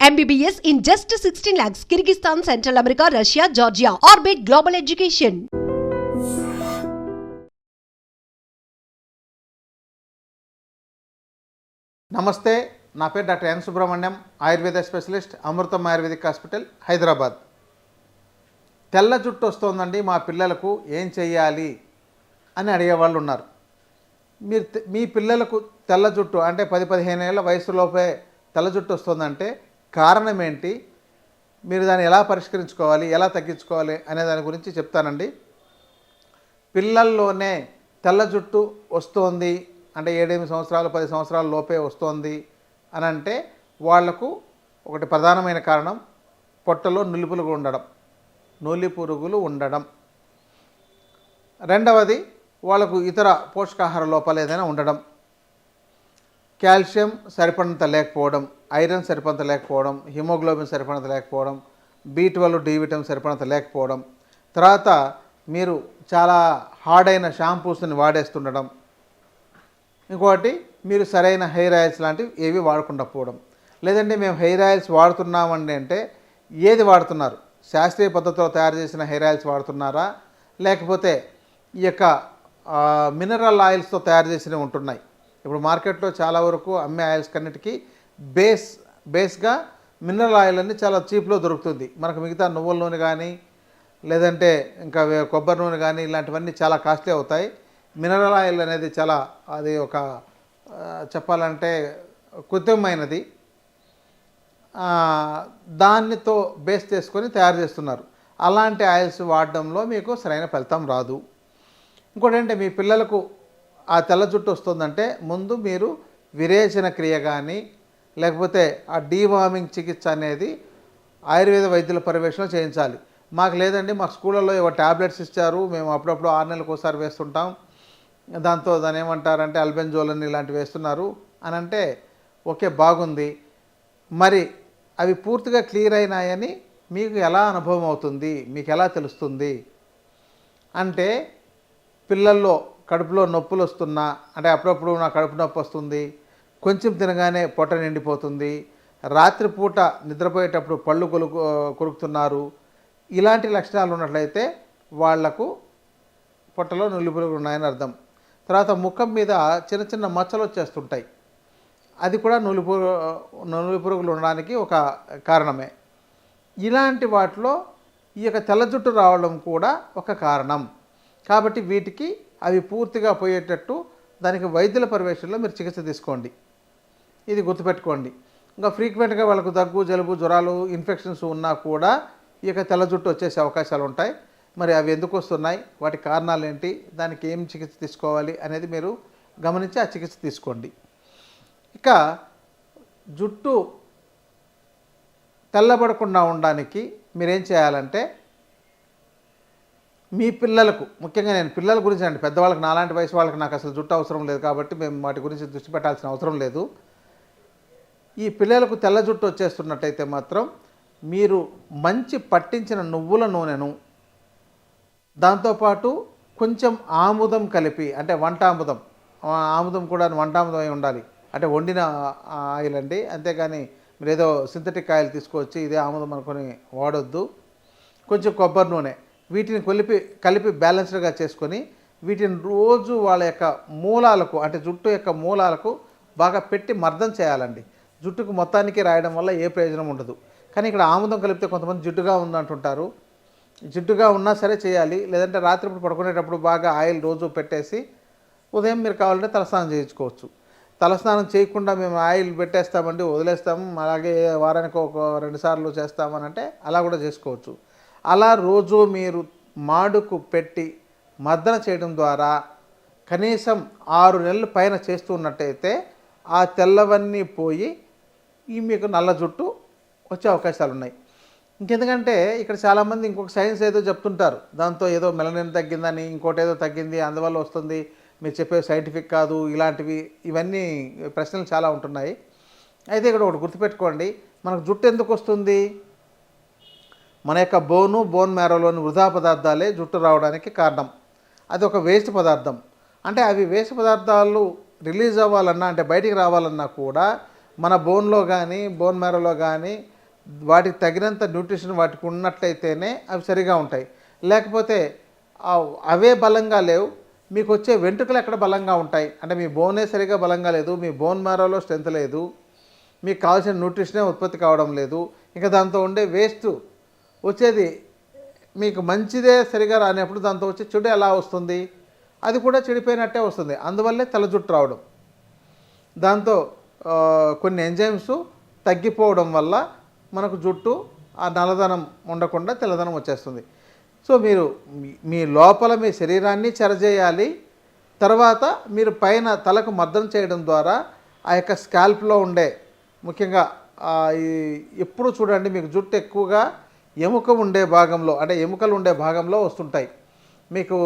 MBBS in just 16 lakhs. Kyrgyzstan, Central America, Russia, Georgia. Orbit Global Education. నమస్తే, నా పేరు doctor N Subrahmanyam, Ayurveda specialist, Amrutham ayurvedic hospital, Hyderabad. తెల్ల జుట్టు వస్తుందండి మా పిల్లలకు, ఏం చెయ్యాలి అని అడిగేవాళ్ళు ఉన్నారు. మీ పిల్లలకు తెల్ల జుట్టు అంటే 10-15 ఏళ్ళ వయసులోపే తెల్ల జుట్టు వస్తుందంటే కారణం ఏంటి, మీరు దాన్ని ఎలా పరిష్కరించుకోవాలి, ఎలా తగ్గించుకోవాలి అనే దాని గురించి చెప్తానండి. పిల్లల్లోనే తెల్ల జుట్టు వస్తుంది అంటే 7-8 సంవత్సరాలు 10 సంవత్సరాల లోపే వస్తుంది అని అంటే వాళ్లకు ఒకటి ప్రధానమైన కారణం పొట్టలో నూలి పురుగులు ఉండడం. రెండవది వాళ్ళకు ఇతర పోషకాహార లోపాలు ఏదైనా ఉండడం, కాల్షియం సరిపడినంత లేకపోవడం, ఐరన్ సరిపడినంత లేకపోవడం, హిమోగ్లోబిన్ సరిపడినంత లేకపోవడం, B12 D విటమిన్ సరిపడినంత లేకపోవడం, తర్వాత మీరు చాలా హార్డ్ అయిన షాంపూస్ని వాడేస్తుండడం, ఇంకోటి మీరు సరైన హెయిర్ ఆయిల్స్ లాంటివి ఏవి వాడకుండా పోవడం. లేదంటే మేము హెయిర్ ఆయిల్స్ వాడుతున్నామండి అంటే ఏది వాడుతున్నారు, శాస్త్రీయ పద్ధతిలో తయారు చేసిన హెయిర్ ఆయిల్స్ వాడుతున్నారా, లేకపోతే ఈ యొక్క మినరల్ ఆయిల్స్తో తయారు చేసినవి ఉంటున్నాయి. ఇప్పుడు మార్కెట్లో చాలా వరకు అమ్మే ఆయిల్స్ కన్నిటికీ బేస్గా మినరల్ ఆయిల్ అన్ని చాలా చీప్లో దొరుకుతుంది. మనకు మిగతా నువ్వుల నూనె కానీ లేదంటే ఇంకా కొబ్బరి నూనె కానీ ఇలాంటివన్నీ చాలా కాస్ట్లీ అవుతాయి. మినరల్ ఆయిల్ అనేది చాలా అది ఒక చెప్పాలంటే కృత్రిమమైనది, దానితో బేస్ చేసుకొని తయారు చేస్తున్నారు. అలాంటి ఆయిల్స్ వాడడంలో మీకు సరైన ఫలితం రాదు. ఇంకోటి అంటే మీ పిల్లలకు ఆ తెల్ల జుట్టు వస్తుందంటే ముందు మీరు విరేచన క్రియ కానీ లేకపోతే ఆ డీవార్మింగ్ చికిత్స అనేది ఆయుర్వేద వైద్యుల పర్యవేక్షణలో చేయించాలి. మాకు లేదండి, మాకు స్కూళ్ళల్లో ఏవో ట్యాబ్లెట్స్ ఇచ్చారు, మేము అప్పుడప్పుడు 6 నెలలకు ఒకసారి వేస్తుంటాం, దాన్ని ఏమంటారంటే అల్బెంజోల్ ఇలాంటివి వేస్తున్నారు అని అంటే ఓకే, బాగుంది. మరి అవి పూర్తిగా క్లియర్ అయినాయని మీకు ఎలా అనుభవం అవుతుంది, మీకు ఎలా తెలుస్తుంది అంటే పిల్లల్లో కడుపులో నొప్పులు వస్తున్నా అంటే అప్పుడప్పుడు నా కడుపు నొప్పి వస్తుంది, కొంచెం తినగానే పొట్ట నిండిపోతుంది, రాత్రిపూట నిద్రపోయేటప్పుడు పళ్ళు కొరుకుతున్నారు, ఇలాంటి లక్షణాలు ఉన్నట్లయితే వాళ్లకు పొట్టలో నులి పురుగులు ఉన్నాయని అర్థం. తర్వాత ముఖం మీద చిన్న చిన్న మచ్చలు వచ్చేస్తుంటాయి, అది కూడా నులి పురుగులు ఉండడానికి ఒక కారణమే. ఇలాంటి వాటిలో ఈ యొక్క తెల్ల జుట్టు రావడం కూడా ఒక కారణం. కాబట్టి వీటికి అవి పూర్తిగా పోయేటట్టు దానికి వైద్యుల పర్యవేక్షణలో మీరు చికిత్స తీసుకోండి. ఇది గుర్తుపెట్టుకోండి. ఇంకా ఫ్రీక్వెంట్గా వాళ్ళకు దగ్గు, జలుబు, జ్వరాలు, ఇన్ఫెక్షన్స్ ఉన్నా కూడా ఈ యొక్క తెల్ల జుట్టు వచ్చేసే అవకాశాలు ఉంటాయి. మరి అవి ఎందుకు వస్తున్నాయి, వాటి కారణాలు ఏంటి, దానికి ఏం చికిత్స తీసుకోవాలి అనేది మీరు గమనించి ఆ చికిత్స తీసుకోండి. ఇక జుట్టు తెల్లబడకుండా ఉండడానికి మీరేం చేయాలంటే మీ పిల్లలకు, ముఖ్యంగా నేను పిల్లల గురించి అంటే పెద్దవాళ్ళకి నాలాంటి వయసు వాళ్ళకి నాకు అసలు జుట్టు అవసరం లేదు కాబట్టి మేము వాటి గురించి దృష్టి పెట్టాల్సిన అవసరం లేదు. ఈ పిల్లలకు తెల్ల జుట్టు వచ్చేస్తున్నట్టయితే మాత్రం మీరు మంచి పట్టించిన నువ్వుల నూనెను దాంతోపాటు కొంచెం ఆముదం కలిపి, అంటే ఆముదం కూడా వంటాముదం అయి ఉండాలి, అంటే వండిన ఆయిల్ అండి, అంతేగాని మీరు ఏదో సింథటిక్ ఆయిల్ తీసుకొచ్చి ఇదే ఆముదం అనుకొని వాడొద్దు. కొంచెం కొబ్బరి నూనె, వీటిని కలిపి బ్యాలెన్స్డ్గా చేసుకొని వీటిని రోజు వాళ్ళ యొక్క మూలాలకు అంటే జుట్టు యొక్క మూలాలకు బాగా పెట్టి మర్దం చేయాలండి. జుట్టుకు మొత్తానికి రాయడం వల్ల ఏ ప్రయోజనం ఉండదు. కానీ ఇక్కడ ఆముదం కలిపితే కొంతమంది జిడ్డుగా ఉందంటుంటారు, జిడ్డుగా ఉన్నా సరే చేయాలి. లేదంటే రాత్రిపూట పడుకునేటప్పుడు బాగా ఆయిల్ రోజు పెట్టేసి ఉదయం మీరు కావాలంటే తలస్నానం చేయించుకోవచ్చు. తలస్నానం చేయకుండా మేము ఆయిల్ పెట్టేస్తామండి వదిలేస్తాము, అలాగే వారానికి ఒక 2 సార్లు చేస్తామని అంటే అలా కూడా చేసుకోవచ్చు. అలా రోజు మీరు మాడుకు పెట్టి మర్దన చేయడం ద్వారా కనీసం 6 నెలల పైన చేస్తూ ఉన్నట్టయితే ఆ తెల్లవన్నీ పోయి మీకు నల్ల జుట్టు వచ్చే అవకాశాలు ఉన్నాయి. ఇంకెందుకంటే ఇక్కడ చాలామంది ఇంకొక సైన్స్ ఏదో చెప్తుంటారు, దాంతో ఏదో మెలనిన్ తగ్గిందని, ఇంకోటి ఏదో తగ్గింది అందువల్ల వస్తుంది, మీరు చెప్పే సైంటిఫిక్ కాదు, ఇవన్నీ ప్రశ్నలు చాలా ఉంటున్నాయి. అయితే ఇక్కడ ఒకటి గుర్తుపెట్టుకోండి, మనకు జుట్టు ఎందుకు వస్తుంది, మన యొక్క బోన్ మ్యారోలోని వృధా పదార్థాలే జుట్టు రావడానికి కారణం. అది ఒక వేస్ట్ పదార్థం. అంటే అవి వేస్ట్ పదార్థాలు రిలీజ్ అవ్వాలన్నా అంటే బయటికి రావాలన్నా కూడా మన బోన్లో కానీ బోన్ మ్యారోలో కానీ వాటికి తగినంత న్యూట్రిషన్ వాటికి ఉన్నట్లయితేనే అవి సరిగా ఉంటాయి. లేకపోతే అవే బలంగా లేవు, మీకు వచ్చే వెంట్రుకలు ఎక్కడ బలంగా ఉంటాయి అంటే మీ బోనే సరిగా బలంగా లేదు, మీ బోన్ మ్యారోలో స్ట్రెంత్ లేదు, మీకు కావాల్సిన న్యూట్రిషనే ఉత్పత్తి కావడం లేదు, ఇంకా దాంతో ఉండే వేస్ట్ వచ్చేది మీకు మంచిదే సరిగా రానప్పుడు దాంతో వచ్చే చెడు ఎలా వస్తుంది, అది కూడా చెడిపోయినట్టే వస్తుంది. అందువల్లే తెల్ల జుట్టు రావడం, దాంతో కొన్ని ఎంజైమ్స్ తగ్గిపోవడం వల్ల మనకు జుట్టు ఆ నల్లదనం ఉండకుండా తెల్లదనం వచ్చేస్తుంది. సో మీరు మీ లోపల మీ శరీరాన్ని చెరజేయాలి. తర్వాత మీరు పైన తలకు మర్దన చేయడం ద్వారా ఆ యొక్క స్కాల్ప్లో ఉండే ముఖ్యంగా ఎప్పుడు చూడండి మీకు జుట్టు ఎక్కువగా ఎముక ఉండే భాగంలో అంటే ఎముకలు ఉండే భాగంలో వస్తుంటాయి. మీకు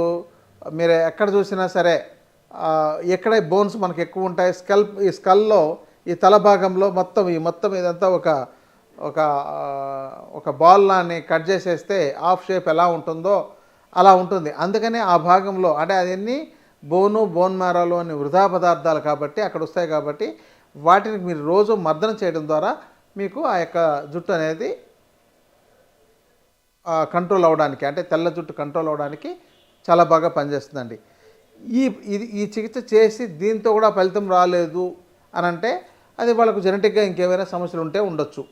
మీరు ఎక్కడ చూసినా సరే ఎక్కడ బోన్స్ మనకు ఎక్కువ ఉంటాయి, ఈ స్కల్లో ఈ తల భాగంలో మొత్తం ఇదంతా ఒక బాల్ లాని కట్ చేసేస్తే హాఫ్ షేప్ ఎలా ఉంటుందో అలా ఉంటుంది. అందుకనే ఆ భాగంలో అంటే అదన్నీ బోన్ మ్యారోలో అని వృధా పదార్థాలు కాబట్టి అక్కడ వస్తాయి. కాబట్టి వాటిని మీరు రోజు మర్దన చేయడం ద్వారా మీకు ఆ యొక్క జుట్టు అనేది కంట్రోల్ అవ్వడానికి అంటే తెల్ల జుట్టు కంట్రోల్ అవ్వడానికి చాలా బాగా పనిచేస్తుందండి. ఈ చికిత్స చేసి దీంతో కూడా ఫలితం రాలేదు అని అంటే అది వాళ్ళకు జెనెటిక్గా ఇంకేమైనా సమస్యలు ఉంటే ఉండొచ్చు.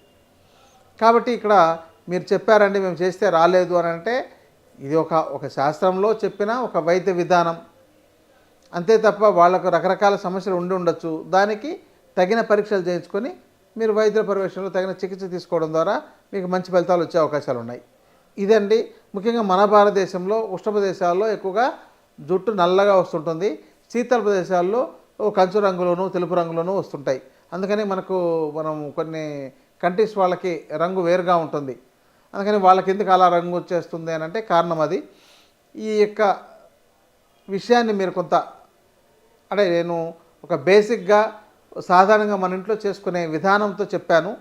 కాబట్టి ఇక్కడ మీరు చెప్పారండి మేము చేస్తే రాలేదు అని అంటే ఇది ఒక శాస్త్రంలో చెప్పిన ఒక వైద్య విధానం అంతే తప్ప వాళ్ళకు రకరకాల సమస్యలు ఉండొచ్చు. దానికి తగిన పరీక్షలు చేయించుకొని మీరు వైద్యుల పర్యవేక్షణలో తగిన చికిత్స తీసుకోవడం ద్వారా మీకు మంచి ఫలితాలు వచ్చే అవకాశాలు ఉన్నాయి. ఇదండి ముఖ్యంగా మన భారతదేశంలో ఉష్ణ ప్రదేశాల్లో ఎక్కువగా జుట్టు నల్లగా వస్తుంటుంది, శీతల ప్రదేశాల్లో కంచు రంగులోను తెలుపు రంగులోనూ వస్తుంటాయి. అందుకని మనం కొన్ని కంట్రీస్ వాళ్ళకి రంగు వేరుగా ఉంటుంది, అందుకని వాళ్ళకి ఎందుకు అలా రంగు వచ్చేస్తుంది అని అంటే కారణం అది. ఈ యొక్క విషయాన్ని మీరు కొంత అంటే నేను ఒక బేసిక్గా సాధారణంగా మన ఇంట్లో చేసుకునే విధానంతో చెప్పాను.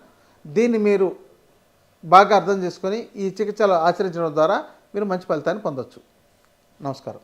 దీన్ని మీరు బాగా అర్థం చేసుకొని ఈ చికిత్సలు ఆచరించడం ద్వారా మీరు మంచి ఫలితాన్ని పొందొచ్చు. నమస్కారం.